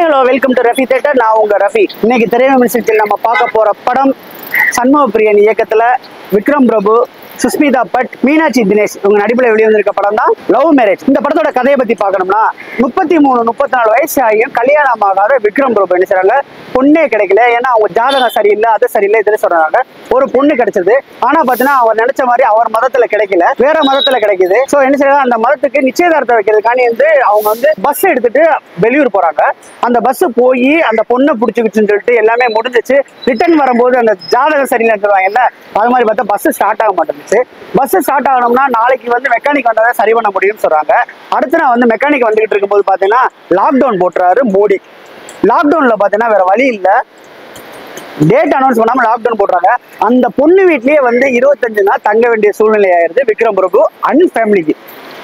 Hello welcome to Rafi theatre. நான் உங்க ரஃபி. இன்னைக்கு திரைவிமர்சனத்தில் நம்ம பார்க்க போற படம் சண்முக பிரியன் இயக்கத்துல விக்ரம் பிரபு, சுஸ்மிதா பட், மீனாட்சி தினேஷ் இவங்க நடிப்புல வெளிவந்திருக்க படம் தான் லவ் மேரேஜ். இந்த படத்தோட கதையை பத்தி பார்க்கணும்னா 33-34 வயசு ஆகியும் கல்யாணம் ஆகாத விக்ரம் பிரபு என்ன செய்றாங்க, பொண்ணே கிடைக்கல. ஏன்னா அவங்க ஜாதகம் சரியில்லை, அது சரியில்லை, இதுல சொல்றாங்க. ஒரு பொண்ணு கிடைச்சது, ஆனா பாத்தீங்கன்னா அவர் நினைச்ச மாதிரி அவர் மதத்துல கிடைக்கல, வேற மதத்துல கிடைக்குது. சோ என்ன செய்யறாங்க, அந்த மதத்துக்கு நிச்சயதார்த்தம் வைக்கிறதுக்காண்டி அவங்க பஸ் எடுத்துட்டு வெளியூர் போறாங்க. அந்த பஸ் போய் அந்த பொண்ணை பிடிச்சிக்கிச்சுன்னு சொல்லிட்டு எல்லாமே முடிஞ்சிச்சு. ரிட்டர்ன் வரும்போது அந்த ஜாதகம் சரியில்லைன்னு சொல்லுவாங்கல்ல, அது மாதிரி பார்த்தா பஸ் ஸ்டார்ட் ஆக மாட்டேங்குது. பஸ் ஸ்டார்ட் ஆகணும்னா நாளைக்கு மெக்கானிக் வந்தாதான் சரி பண்ண முடியும்னு சொல்றாங்க. அடுத்து நான் மெக்கானிக் வந்துகிட்டு இருக்கும்போது பாத்தீங்கன்னா லாக்டவுன் போட்டுறாரு மோடி. லாக்டவுன்ல பாத்தீங்கன்னா வேற வழி இல்ல, டேட் அனௌன்ஸ் பண்ணாம லாக்டவுன் போடுறாங்க. அந்த பொண்ணு வீட்லயே 25 நாள் தங்க வேண்டிய சூழ்நிலை ஆயிருது விக்ரம் பிரபு அண்ட் ஃபேமிலிக்கு.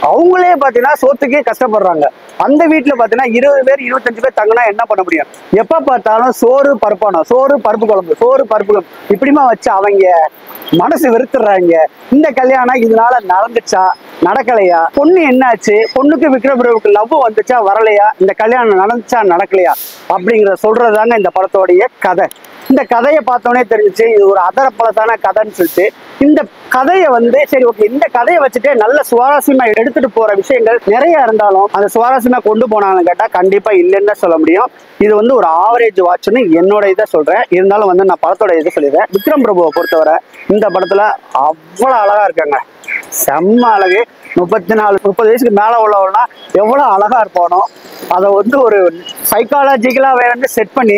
அவங்களே பாத்தீங்கன்னா சோத்துக்கே கஷ்டப்படுறாங்க. அந்த வீட்டுல பாத்தீங்கன்னா 20 பேர் 25 பேர் தங்கினா என்ன பண்ண முடியும்? எப்ப பார்த்தாலும் சோறு பருப்பானோ, சோறு பருப்பு குழம்பு, சோறு பருப்பு குழம்பு இப்படிமா வச்சு அவங்க மனசு வெறுத்துறாங்க. இந்த கல்யாணம் இதனால நடந்துச்சா நடக்கலையா? பொண்ணு என்னாச்சு? பொண்ணுக்கு விக்ரம் பிரபுக்கு லவ் வந்துச்சா வரலையா? இந்த கல்யாணம் நடந்துச்சா நடக்கலையா அப்படிங்கிற சொல்றதுதாங்க இந்த படத்தோடைய கதை. இந்த கதையை பார்த்தோன்னே தெரிஞ்சிச்சு இது ஒரு அதரப்பலத்தான கதைன்னு சொல்லிட்டு. இந்த கதையை சரி ஓகே, இந்த கதையை வச்சுட்டு நல்ல சுவாரஸ்யமா எடுத்துட்டு போற விஷயங்கள் நிறைய இருந்தாலும் அந்த சுவாரஸ்யமா கொண்டு போனாங்கன்னு கேட்டா கண்டிப்பா இல்லைன்னு சொல்ல முடியும். இது ஒரு ஆவரேஜ் வாட்ச்னு என்னோட இதை சொல்றேன். இருந்தாலும் நான் படத்தோட இதை சொல்லிடுறேன். விக்ரம் பிரபுவை பொறுத்தவரை இந்த படத்துல அவ்வளவு அழகா இருக்காங்க, செம்ம அழகு. 34-30 வயசுக்கு மேல உள்ளவனா எவ்வளவு அழகா இருப்பானோ அதை ஒரு சைக்காலஜிக்கலா செட் பண்ணி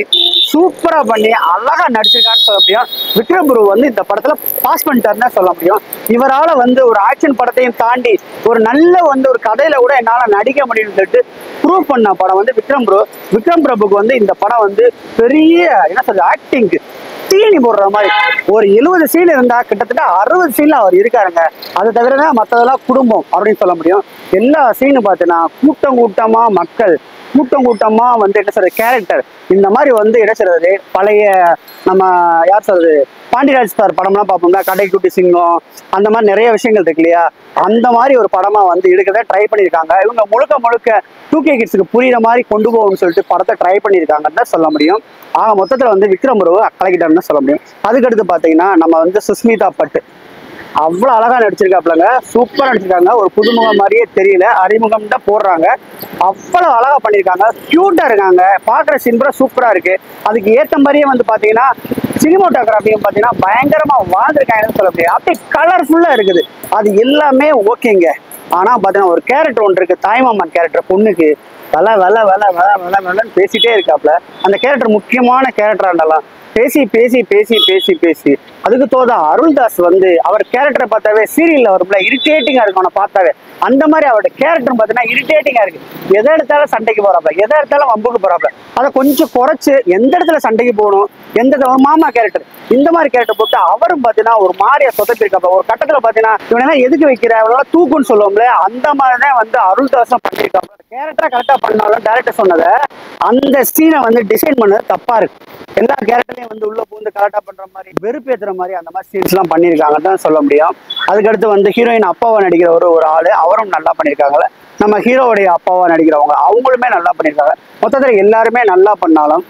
சூப்பரா பண்ணி அழகா நடிச்சிருக்கான்னு சொல்ல முடியும். விக்ரம் பிரபு இந்த படத்துல பாஸ் பண்ணிட்டாருன்னு சொல்ல முடியும். இவரால ஒரு ஆக்ஷன் படத்தையும் தாண்டி ஒரு நல்ல ஒரு கதையில கூட என்னால நடிக்க முடியும்னு சொல்லிட்டு ப்ரூவ் பண்ண படம் விக்ரம் பிரபு. விக்ரம் பிரபுக்கு இந்த படம் பெரிய என்ன சொல்றது, ஆக்டிங்க்கு தீனி போடுற மாதிரி. ஒரு 70 சீன் இருந்தா கிட்டத்தட்ட 60 சீன்ல அவர் இருக்காருங்க. அதை தவிர மற்றதெல்லாம் குடும்பம் அப்படின்னு சொல்ல முடியும். எல்லா சீனும் பார்த்தீங்கன்னா கூட்டம் கூட்டமா மக்கள், கூட்டம் கூட்டமா என்ன சொல்றது கேரக்டர். இந்த மாதிரி என்ன சொல்றது பழைய நம்ம யார் சொல்றது பாண்டியராஜ் சார் படம்லாம் பார்ப்போம்னா கடைக்குட்டி சிங்கம் அந்த மாதிரி நிறைய விஷயங்கள் இருக்கு இல்லையா, அந்த மாதிரி ஒரு படமா எடுக்கதான் ட்ரை பண்ணியிருக்காங்க. இவங்க முழுக்க முழுக்க 2K கிட்ஸுக்கு புரியுற மாதிரி கொண்டு போகணும்னு சொல்லிட்டு படத்தை ட்ரை பண்ணியிருக்காங்கன்னு தான் சொல்ல முடியும். ஆக மொத்தத்துல விக்ரம் பிரபு கலக்கிட்டாருன்னு சொல்ல முடியும். அதுக்கடுத்து பாத்தீங்கன்னா நம்ம சுஸ்மிதா பட் அவ்வளவு அழகா நடிச்சிருக்காப்லங்க, சூப்பரா நடிச்சிருக்காங்க. ஒரு புதுமுகம் மாதிரியே தெரியல, அறிமுகம் தான் போடுறாங்க. அவ்வளவு அழகா பண்ணிருக்காங்க, கியூட்டா இருக்காங்க, பாக்குற சிம்பிளா சூப்பரா இருக்கு. அதுக்கு ஏத்த மாதிரியே பாத்தீங்கன்னா சினிமோட்டோகிராஃபியும் பாத்தீங்கன்னா பயங்கரமா வாழ்ந்திருக்காங்கன்னு சொல்ல முடியாது. அப்படியே கலர்ஃபுல்லா இருக்குது. அது எல்லாமே ஓகேங்க. ஆனா பாத்தீங்கன்னா ஒரு கேரக்டர் ஒன்று இருக்கு, தாய்மாமன் கேரக்டர். பொண்ணுக்கு வெள்ளன்னு பேசிட்டே இருக்காப்ல. அந்த கேரக்டர் முக்கியமான கேரக்டரா இருந்தாலும் பேசி பேசி பேசி பேசி பேசி அதுக்கு தோதா அருள்தாஸ் அவர் கேரக்டரை பார்த்தாவே சீரியல்ல வரும்ல இரிட்டேட்டிங்கா இருக்கும். அவனை பார்த்தாவே அந்த மாதிரி அவரோட கேரக்டர் பார்த்தீங்கன்னா இரிட்டேட்டிங்கா இருக்கு. எதை எடுத்தாலும் சண்டைக்கு போறாப்ல, எதை எடுத்தாலும் வம்புக்கு போறாப்ல. அதை கொஞ்சம் குறைச்சு எந்த இடத்துல சண்டைக்கு போகணும், எந்த ஒரு மாமா கேரக்டர் இந்த மாதிரி கேரக்டர் போட்டு அவரும் பார்த்தீங்கன்னா ஒரு மாதிரியா சொதப்பிருக்காப்ல. ஒரு கட்டத்துல பார்த்தீங்கன்னா இவனெல்லாம் எதுக்கு வைக்கிற இவனெல்லாம் தூக்குன்னு சொல்லுவோம்ல, அந்த மாதிரிதான் அருள்தாஸும் பண்ணிருக்காப்ல. கேரக்டரா கரெக்டா பண்ணாலும் டேரக்டர் சொன்னதை அந்த சீனை டிசைன் பண்ணது தப்பா இருக்கு. எல்லா கேரக்டரையும் உள்ள பூந்து கரெக்டா பண்ற மாதிரி வெறுப்பேத்துற மாதிரி அந்த மாதிரி சீன்ஸ் எல்லாம் பண்ணிருக்காங்கன்னு தான் சொல்ல முடியும். அதுக்கடுத்து ஹீரோயின் அப்பாவா நடிக்கிற ஒரு ஆளு, அவரும் நல்லா பண்ணிருக்காங்கல்ல. நம்ம ஹீரோவுடைய அப்பாவா நடிக்கிறவங்க அவங்களுமே நல்லா பண்ணிருக்காங்க. மொத்தத்துல எல்லாருமே நல்லா பண்ணாலும்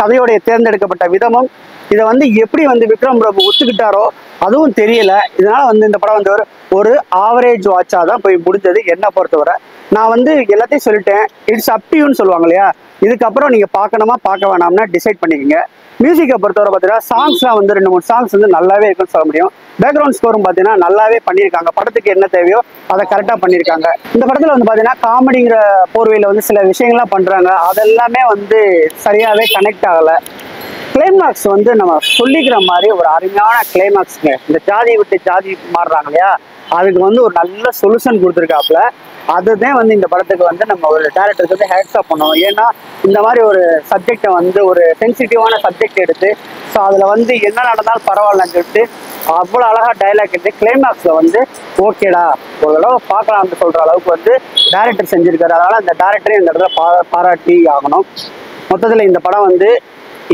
கதையோடைய தேர்ந்தெடுக்கப்பட்ட விதமும் இதை எப்படி விக்ரம் பிரபு ஒத்துக்கிட்டாரோ அதுவும் தெரியல. இதனால இந்த படம் ஒரு ஆவரேஜ் வாட்சா தான் போய் முடிஞ்சது என்ன பொறுத்தவரை. நான் எல்லாத்தையும் சொல்லிட்டேன். இட்ஸ் அப் டு யூன்னு சொல்லுவாங்க இல்லையா, இதுக்கப்புறம் நீங்க பார்க்கணுமா பார்க்க வேணாம்னா டிசைட் பண்ணிக்கோங்க. மியூசிக்கை பொறுத்தவரை பார்த்தீங்கன்னா சாங்ஸ்லாம் 2-3 சாங்ஸ் நல்லாவே இருக்குன்னு சொல்ல முடியும். பேக்ரவுண்ட் ஸ்கோரும் பார்த்தீங்கன்னா நல்லாவே பண்ணியிருக்காங்க. படத்துக்கு என்ன தேவையோ அதை கரெக்டாக பண்ணியிருக்காங்க. இந்த படத்தில் பார்த்தீங்கன்னா காமெடிங்கிற போர்வையில் சில விஷயங்கள்லாம் பண்ணுறாங்க. அதெல்லாமே சரியாகவே கனெக்ட் ஆகலை. கிளைமாக்ஸ் நம்ம சொல்லிக்கிற மாதிரி ஒரு அருமையான கிளைமாக்ஸுங்க. இந்த ஜாதி விட்டு ஜாதி மாறுறாங்க இல்லையா, அதுக்கு ஒரு நல்ல சொல்யூஷன் கொடுத்துருக்காப்புல. அதுதான் இந்த படத்துக்கு நம்ம ஒரு டேரக்டருக்கு ஹேட்ஸ் ஆஃப் பண்ணுவோம். ஏன்னா இந்த மாதிரி ஒரு சப்ஜெக்டை ஒரு சென்சிட்டிவான சப்ஜெக்ட் எடுத்து ஸோ அதில் என்ன நடந்தாலும் பரவாயில்லன்னு சொல்லிட்டு அவ்வளோ அழகா டைலாக் எடுத்து கிளைமாக்ஸ்ல ஓகேடா ஒரு தடவை பார்க்கலாம்னு சொல்ற அளவுக்கு டேரக்டர் செஞ்சிருக்காரு. அதனால அந்த டேரக்டரே இந்த இடத்துல பாராட்டி ஆகணும். மொத்தத்தில் இந்த படம்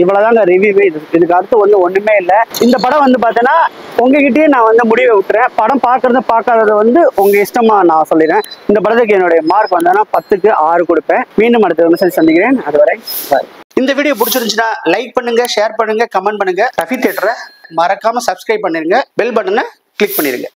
இவ்வளவுதாங்க ரிவ்யூவே. இதுக்கு அடுத்து வந்து ஒண்ணுமே இல்லை. இந்த படம் வந்து பாத்தீங்கன்னா உங்ககிட்டயே நான் வந்து முடிவை விட்டுறேன். படம் பார்க்கறது பார்க்காதது வந்து உங்க இஷ்டமா நான் சொல்லிடுறேன். இந்த படத்துக்கு என்னுடைய மார்க் வந்தா 10க்கு 6 கொடுப்பேன். மீண்டும் அடுத்த விமர்சனம் சந்திக்கிறேன். அதுவரை பாய். இந்த வீடியோ பிடிச்சிருந்துச்சுன்னா லைக் பண்ணுங்க, ஷேர் பண்ணுங்க, கமெண்ட் பண்ணுங்க. ரஃபி தியேட்டரை மறக்காம சப்ஸ்கிரைப் பண்ணிருங்க. பெல் பட்டனை கிளிக் பண்ணிருங்க.